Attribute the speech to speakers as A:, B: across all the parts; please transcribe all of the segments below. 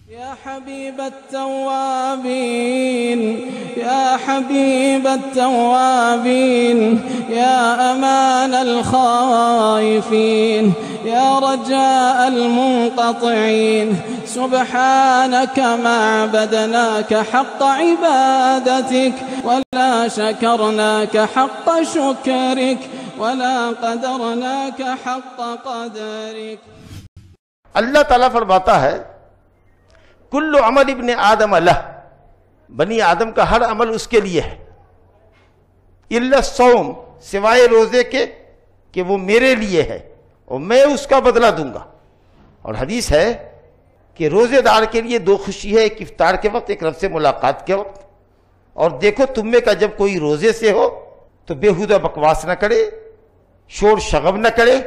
A: يا حبيب التوابين يا حبيب التوابين يا أمان الخائفين يا رجاء المنقطعين سبحانك ما عبدناك حق عبادتك ولا شكرناك حق شكرك ولا قدرناك حق قدرك.
B: اللہ تعالیٰ فرماتا ہے کل عمل ابن آدم لہ، بنی آدم کا ہر عمل اس کے لیے ہے، الا الصوم، سوائے روزے کے کہ وہ میرے لیے ہے اور میں اس کا بدلہ دوں گا. اور حدیث ہے کہ روزے دار کے لیے دو خوشی ہے، ایک افطار کے وقت، ایک رب سے ملاقات کے وقت. اور دیکھو تم میں کا جب کوئی روزے سے ہو تو بیہودہ بکواس نہ کرے، شور شغب نہ کرے،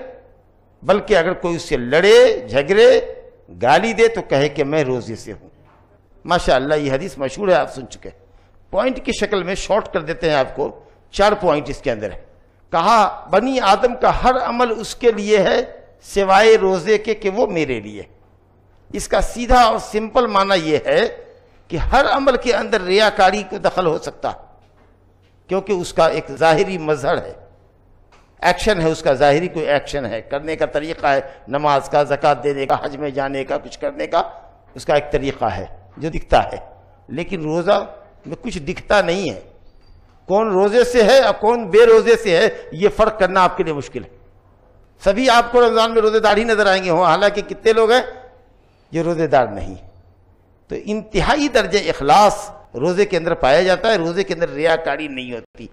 B: بلکہ اگر کوئی اس سے لڑے جھگڑے گالی دے تو کہے کہ میں روزے سے ہوں. ماشاءاللہ یہ حدیث مشہور ہے، آپ سن چکے. پوائنٹ کی شکل میں شارٹ کر دیتے ہیں آپ کو، 4 پوائنٹ اس کے اندر ہے. کہا بنی آدم کا ہر عمل اس کے لیے ہے سوائے روزے کے کہ وہ میرے لیے. اس کا سیدھا اور سمپل معنی یہ ہے کہ ہر عمل کے اندر ریاکاری کو دخل ہو سکتا، کیونکہ اس کا ایک ظاہری مظہر ہے، ایکشن ہے، اس کا ظاہری کوئی ایکشن ہے، کرنے کا طریقہ ہے، نماز کا، زکوٰۃ دینے کا، حج میں جانے کا، کچھ کرنے کا، اس کا ایک طریقہ ہے جو دکھتا ہے. لیکن روزہ میں کچھ دکھتا نہیں ہے. کون روزے سے ہے اور کون بے روزے سے ہے یہ فرق کرنا آپ کے لیے مشکل ہے. سبھی آپ کو رمضان میں روزے دار ہی نظر آئیں گے، حالانکہ کتنے لوگ ہیں جو روزے دار نہیں. تو انتہائی درجہ اخلاص روزے کے اندر پایا جاتا ہے، روزے کے اندر ریاکاری نہیں ہوتی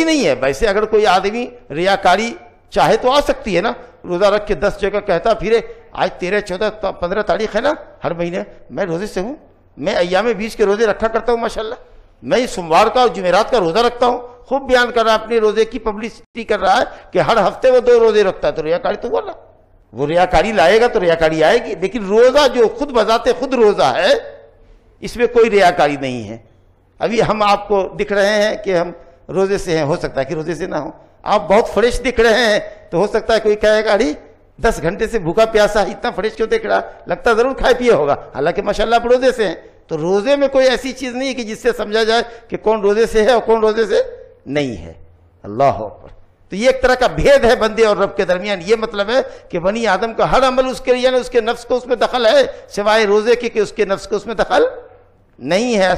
B: نہیں ہے. ویسے اگر کوئی آدمی ریاکاری چاہے تو آ سکتی ہے نا، روزہ رکھ کے 10 جگہ کہتا پھرے آج 13 14 15 تاریخ ہے نا ہر مہینے میں روزے سے ہوں، میں ایام 20 کے روزے رکھا کرتا ہوں ماشاءاللہ، میں سوموار کا اور جمعرات کا روزہ رکھتا ہوں. خوب بیان کر رہا ہے، اپنے روزے کی پبلسٹی کر رہا ہے کہ ہر ہفتے وہ 2 روزے رکھتا ہے. تو ریاکاری تو بولا، وہ ریاکاری لائے گا تو ریاکاری آئے گی. لیکن روزہ جو خود بذات خود روزہ ہے اس میں کوئی ریاکاری نہیں ہے. ابھی ہم آپ کو دکھ رہے ہیں کہ ہم روزے سے ہیں، ہو سکتا ہے کہ روزے سے نہ ہوں. آپ بہت فریش دکھ رہے ہیں تو ہو سکتا ہے کوئی کہے گا ارے 10 گھنٹے سے بھوکا پیاسا اتنا فریش کیوں دیکھ رہا، لگتا ضرور کھائے پیے ہوگا، حالانکہ ماشاءاللہ آپ روزے سے ہیں. تو روزے میں کوئی ایسی چیز نہیں ہے کہ جس سے سمجھا جائے کہ کون روزے سے ہے اور کون روزے سے نہیں ہے. اللہ اکبر. تو یہ ایک طرح کا بھید ہے بندے اور رب کے درمیان. یہ مطلب ہے کہ بنی آدم کا ہر عمل اس کے لیے، یعنی اس کے نفس کو اس میں دخل ہے، سوائے روزے کے کہ اس کے نفس کو اس میں دخل نہیں ہے.